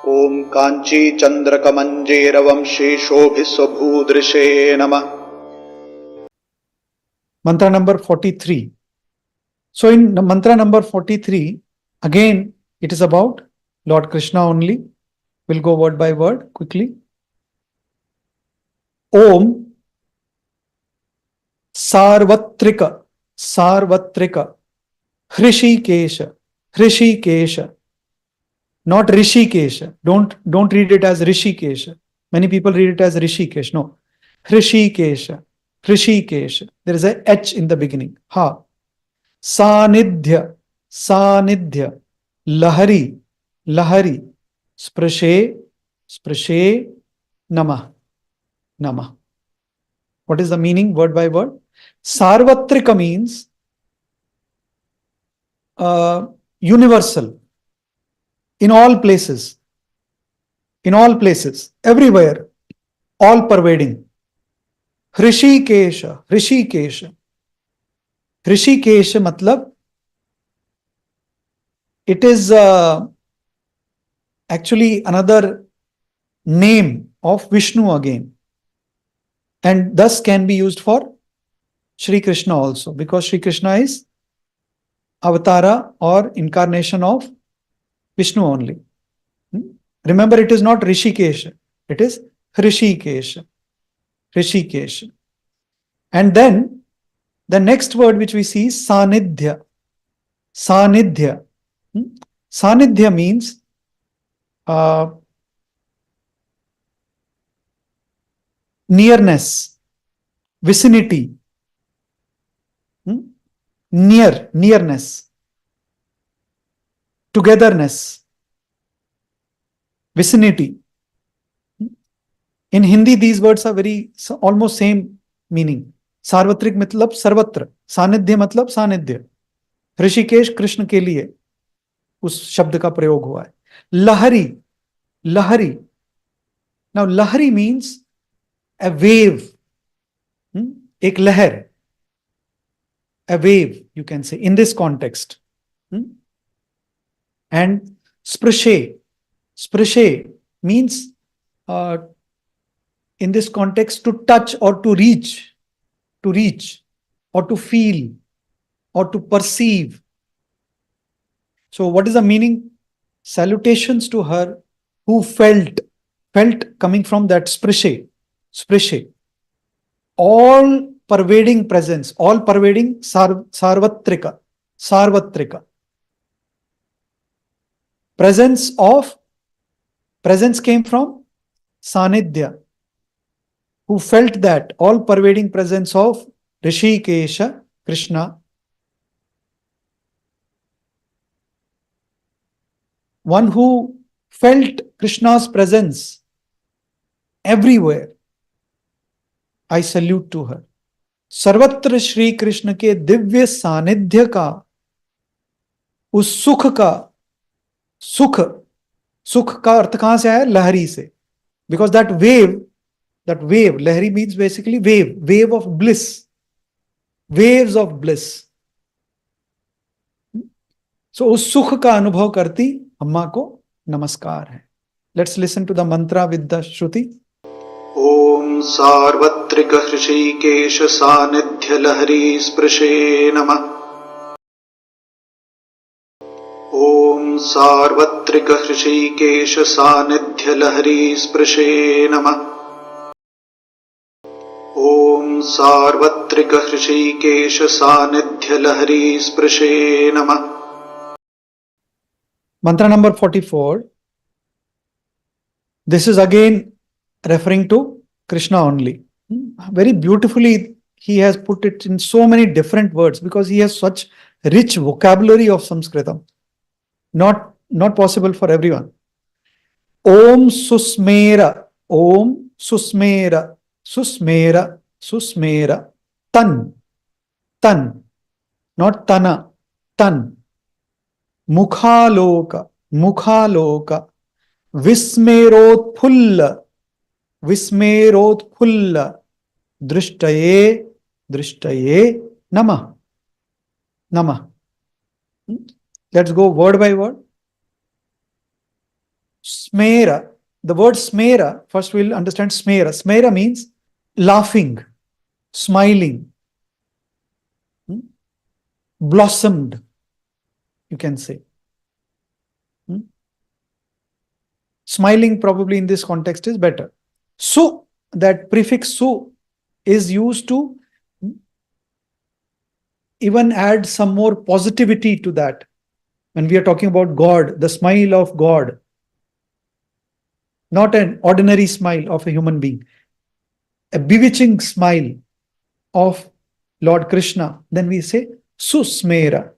ॐ kāñcī-candraka-mañjīra vaṁśī śobhi svabhū-dṛśe नमः. Mantra number 43. So in mantra number 43, again it is about Lord Krishna only. We'll go word by word quickly. Om Sarvatrika, Sarvatrika, Hrishikesha, Hrishikesha. Not Rishikesha. Don't read it as Rishikesha. Many people read it as Rishikesh. No. Hrishikesha. Hrishikesha. There is a H in the beginning. Ha. Sanidhya. Sanidhya. Lahari. Lahari. Sprashe. Sprashe. Namah. Namah. What is the meaning word by word? Sarvatrika means universal. In all places, everywhere, all pervading. Hrishikesha, Hrishikesha. Hrishikesha matlab, it is actually another name of Vishnu again. And thus can be used for Shri Krishna also, because Shri Krishna is avatara or incarnation of Vishnu only. Remember, it is not Rishikesha, it is Hrishikesha. Hrishikesha. And then the next word which we see is Sanidhya. Sanidhya. Sanidhya means nearness, vicinity, nearness, togetherness, vicinity. In Hindi, these words are almost same meaning. Sarvatrik matlab sarvatra, sanidhya matlab sanidhya. Rishikesh Krishna के लिए उस शब्द का प्रयोग हुआ है. Lahari, lahari. Now lahari means a wave, एक लहर, a wave you can say in this context. And sprashe, sprashe means in this context to touch or to reach or to feel or to perceive. So what is the meaning? Salutations to her who felt coming from that sprashe, sprashe. All pervading presence, all pervading sarvatrika, sarvatrika. Presence came from Sanidhya, who felt that all pervading presence of Hrishikesha, Krishna. one who felt Krishna's presence everywhere. I salute to her. सर्वत्र श्री कृष्ण के दिव्य सानिध्य का, उस सुख का, सुख का अर्थ कहां से आया? लहरी से. Because that wave, lahari means basically wave of bliss, waves of bliss. So उस सुख का अनुभव करती अम्मा को नमस्कार है. Let's listen to the mantra with the Shruti. ॐ सार्वत्रिक हृषीकेश सानिध्य लहरी स्पृशे नमः. ॐ सार्वत्रिक हृषीकेश सानिध्य लहरी स्पृशे नमः. ॐ सार्वत्रिक हृषीकेश सानिध्य लहरी स्पृशे नमः. Mantra number 44. This is again referring to Krishna only. Very beautifully he has put it in so many different words because he has such rich vocabulary of Sanskritam. Not possible for everyone. Om Susmera, Om Susmera, Susmera, Susmera, Tan, not Tana, Tan. Mukha-loka, Mukha-loka, Vismerotphulla, Vismerotphulla, Dṛṣtaye, Dṛṣtaye, Namah, Namah. Let's go word by word. Smera, the word smera, first we'll understand smera. Smera means laughing, smiling, blossomed, you can say. Smiling probably in this context is better. Su, that prefix su is used to even add some more positivity to that. When we are talking about God, the smile of God, not an ordinary smile of a human being, a bewitching smile of Lord Krishna, then we say Susmera.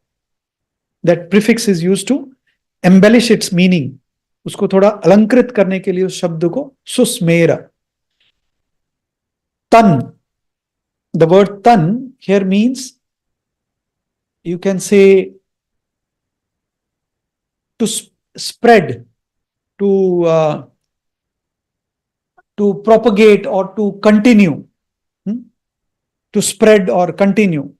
That prefix is used to embellish its meaning. उसको थोड़ा अलंकृत करने के लिए उस शब्द को सुस्मेरा. Tan, the word tan here means, you can say, to spread, to propagate or to continue, to spread or continue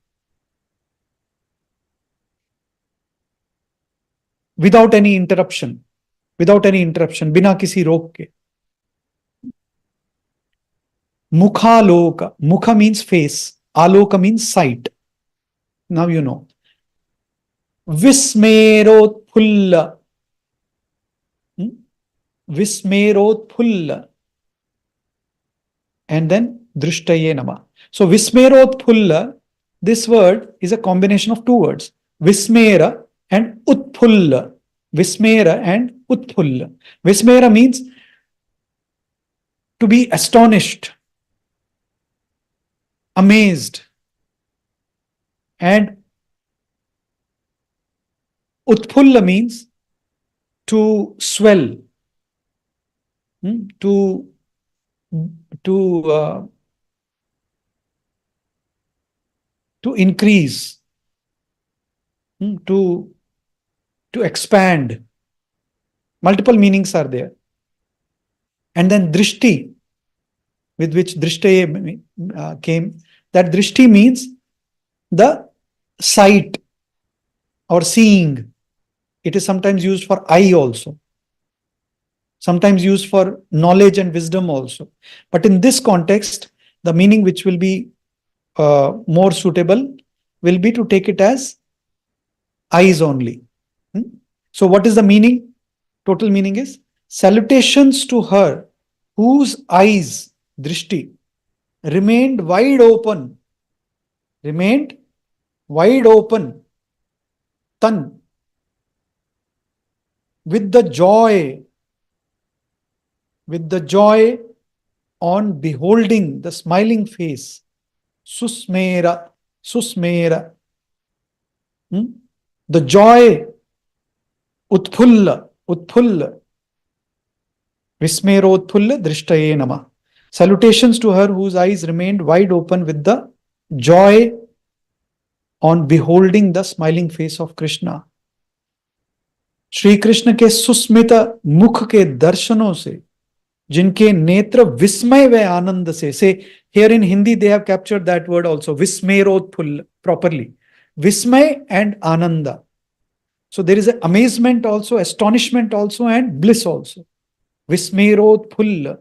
without any interruption, बिना किसी रोक के. Mukha-loka, mukha means face, aloka means sight. Now you know. Vismerotphulla, Vismerotphulla, and then Dṛṣtaye Namah. So Vismerotphulla, this word is a combination of two words, Vismera and Utphulla. Vismera and Utphulla. Vismera means to be astonished, amazed, and Utphulla means to swell, to increase, to expand. Multiple meanings are there. And then drishti, with which Dṛṣtaye came, that drishti means the sight or seeing. It is sometimes used for eye also, sometimes used for knowledge and wisdom also. But in this context, the meaning which will be more suitable will be to take it as eyes only. So what is the meaning? Total meaning is salutations to her whose eyes, drishti, remained wide open, tan, with the joy on beholding the smiling face. Susmera, the joy, Utphulla, Utphulla. Vismerotphulla drishtaye namah. Salutations to her whose eyes remained wide open with the joy on beholding the smiling face of Krishna. Shri Krishna के सुस्मित मुख के दर्शनों से, जिनके नेत्र विस्मय व आनंद से here in Hindi they have captured that word also, vismerotphulla, properly. Vismay and ananda. So there is an amazement also, astonishment also, and bliss also. Vismerotphulla.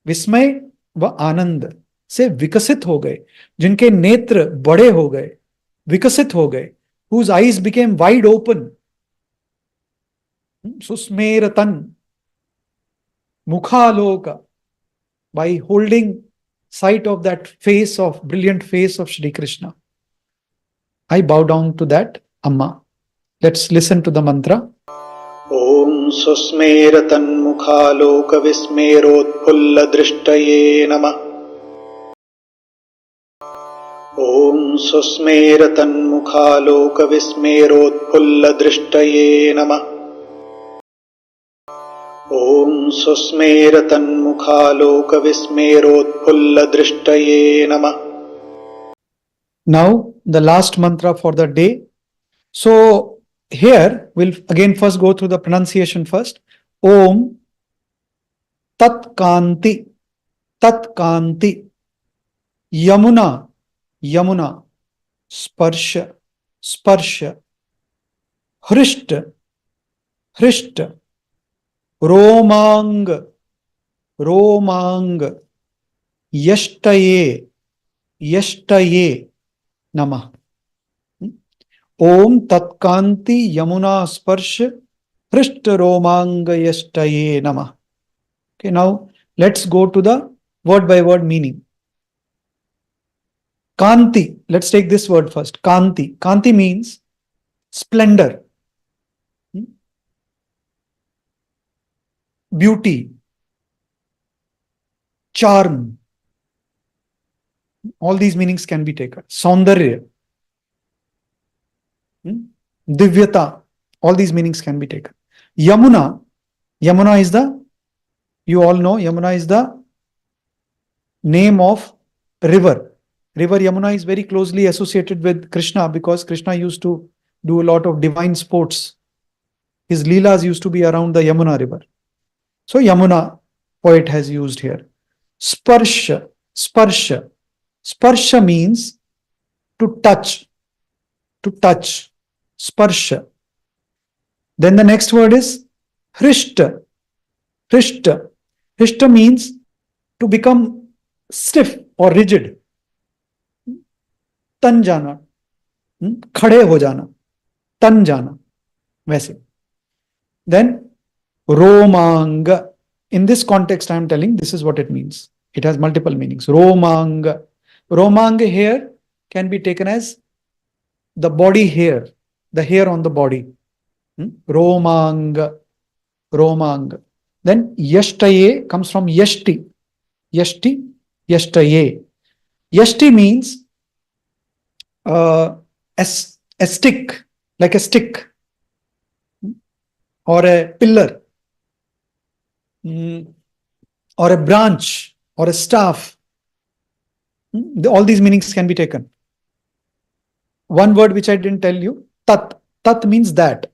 विस्मय व आनंद से विकसित हो गए, जिनके नेत्र बड़े हो गए, विकसित हो गए, whose eyes became wide open. Susmeratan mukāloka, by holding sight of that face of brilliant face of Shri Krishna. I bow down to that Amma. Let's listen to the mantra. ॐ सुस्मेरतन्मुखालोकविस्मेरोत्फुल्लदृष्टये नमः। ॐ सुस्मेरतन्मुखालोकविस्मेरोत्फुल्लदृष्टये नमः। ॐ सुस्मेरतन्मुखालोकविस्मेरोत्फुल्लदृष्टये नमः। Now the last mantra for the day. So here we'll again first go through the pronunciation first. Om Tat Kāñcī, Tat Kāñcī, Yamuna, Yamuna, Sparsha, Sparsha, Hrishta, Hrishta, Romang, Romang, Yashtaye, Yashtaye, Namah. Om Tat Kāñcī Yamuna Sparsha Hrishta Romanga Yashtaye Namah. Okay, now let's go to the word by word meaning. Kāñcī, let's take this word first. Kāñcī. Kāñcī means splendor, beauty, charm. All these meanings can be taken. Saundarya, Divyata, all these meanings can be taken. Yamuna, Yamuna is the, you all know, Yamuna is the name of river. River Yamuna is very closely associated with Krishna because Krishna used to do a lot of divine sports. His leelas used to be around the Yamuna river. So Yamuna, poet has used here. Sparsha, Sparsha. Sparsha means to touch, to touch. Sparsha. Then the next word is Hrishta. Hrishta. Hrishta means to become stiff or rigid. तन जाना, खड़े हो जाना, तन जाना, वैसे. Then Romanga. In this context I am telling, this is what it means. It has multiple meanings. Romanga. Romanga here can be taken as the body hair, the hair on the body. Romanga. Romanga. Then Yashtaye comes from Yashti. Yashti, Yashtaye. Yashti means a stick, like a stick, or a pillar, or a branch, or a staff. All these meanings can be taken. One word which I didn't tell you, tat. Tat means that.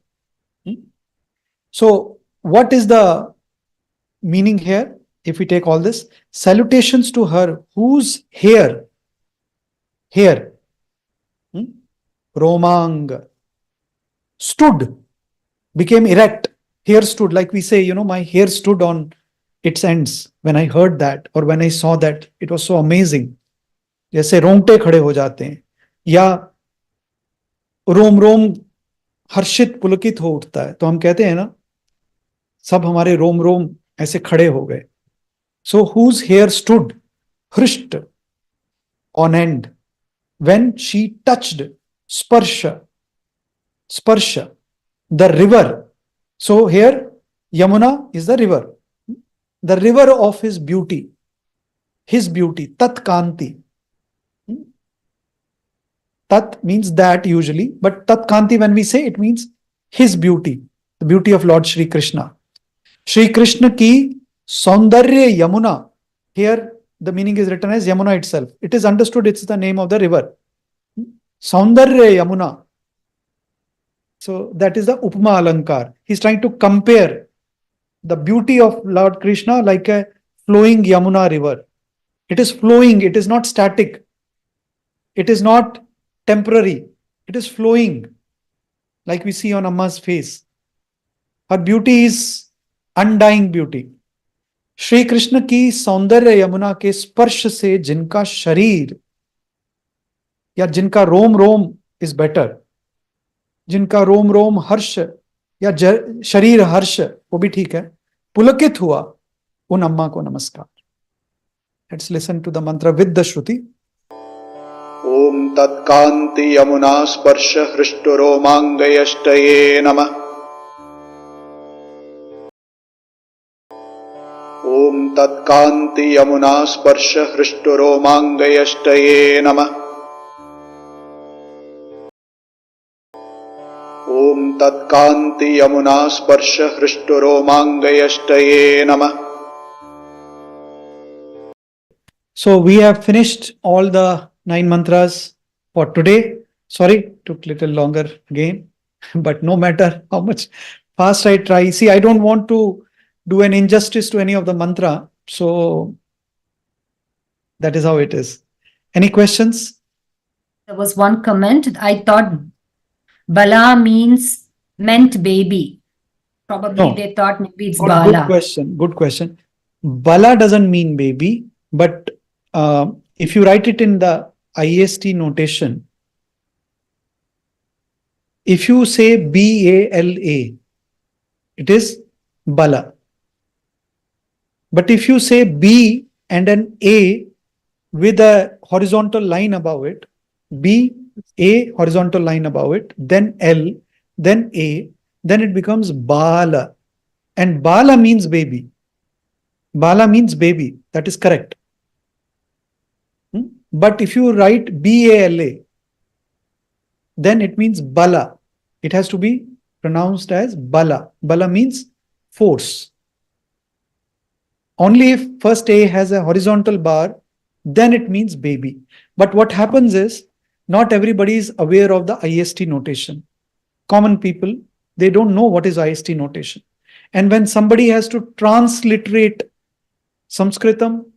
So what is the meaning here? If we take all this, salutations to her whose hair, Romang, stood, became erect. Hair stood, like we say, my hair stood on its ends when I heard that or when I saw that. It was so amazing. जैसे रोंगटे खड़े हो जाते हैं या रोम रोम हर्षित पुलकित हो उठता है, तो हम कहते हैं ना, सब हमारे रोम रोम ऐसे खड़े हो गए. So whose hair stood hrisht on end when she touched sparsha, sparsha, the river. So here Yamuna is the river of his beauty, tat Kāñcī. Tat means that usually, but tat Kāñcī, when we say, it means his beauty, the the beauty of Lord Shri Krishna. Shri Krishna ki Saundarya Yamuna. Here the meaning is written as Yamuna itself. It is understood it's the name of the river. Saundarya Yamuna. So that is the Upma Alankar. He's trying to compare the beauty of Lord Krishna like a flowing Yamuna river. It is flowing, it is not static. It is not temporary. It is flowing, like we see on Amma's face. Her beauty is undying beauty. Shri Krishna ki Saundarya Yamuna ke sparsh se jinka sharir, या जिनका रोम रोम is better, जिनका रोम रोम हर्ष या शरीर हर्ष, वो भी ठीक है, पुलकित हुआ, उन अम्मा को नमस्कार. Let's listen to the mantra with the Shruti. ॐ तत्कान्ति यमुना स्पर्श हृष्टरोमाङ्गयष्टये नमः. ॐ तत्कान्ति यमुना स्पर्श हृष्टरोमाङ्गयष्टये नमः. ॐ तत्कान्ति यमुना स्पर्श हृष्टरोमाङ्गयष्टये नमः. So we have finished all the 9 mantras for today. Sorry, took little longer again, but no matter how much fast I try. See, I don't want to do an injustice to any of the mantra. So that is how it is. Any questions? There was one comment. I thought Bala meant baby. Probably No. they thought maybe it's Good Bala. question. Good question. Bala doesn't mean baby, but if you write it in the IST notation, if you say BALA, it is Bala. But if you say B and an A with a horizontal line above it, B, A horizontal line above it, then L, then A, then it becomes Bala. And Bala means baby. Bala means baby. That is correct. But if you write BALA, then it means Bala. It has to be pronounced as Bala. Bala means force. Only if first A has a horizontal bar, then it means baby. But what happens is, not everybody is aware of the IST notation. Common people, they don't know what is IST notation. And when somebody has to transliterate Sanskritam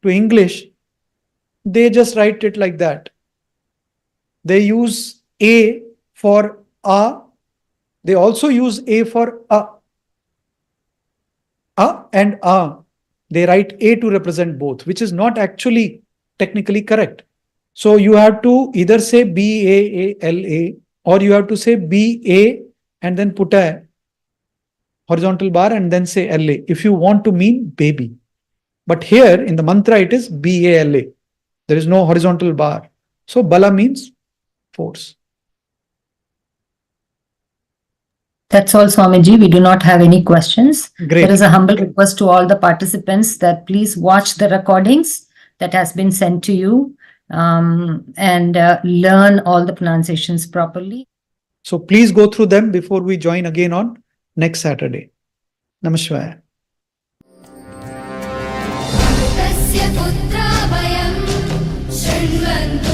to English, they just write it like that. They use A for A. They also use A for A. A and A. They write A to represent both, which is not actually technically correct. So you have to either say BAALA or you have to say BA and then put a horizontal bar and then say LA if you want to mean baby. But here in the mantra it is BALA. There is no horizontal bar. So Bala means force. That's all, Swamiji. We do not have any questions. Great. There is a humble request to all the participants that please watch the recordings that has been sent to you and learn all the pronunciations properly. So please go through them before we join again on next Saturday. Namaskar. तस्य पुत्रा वयं शृण्वन्तु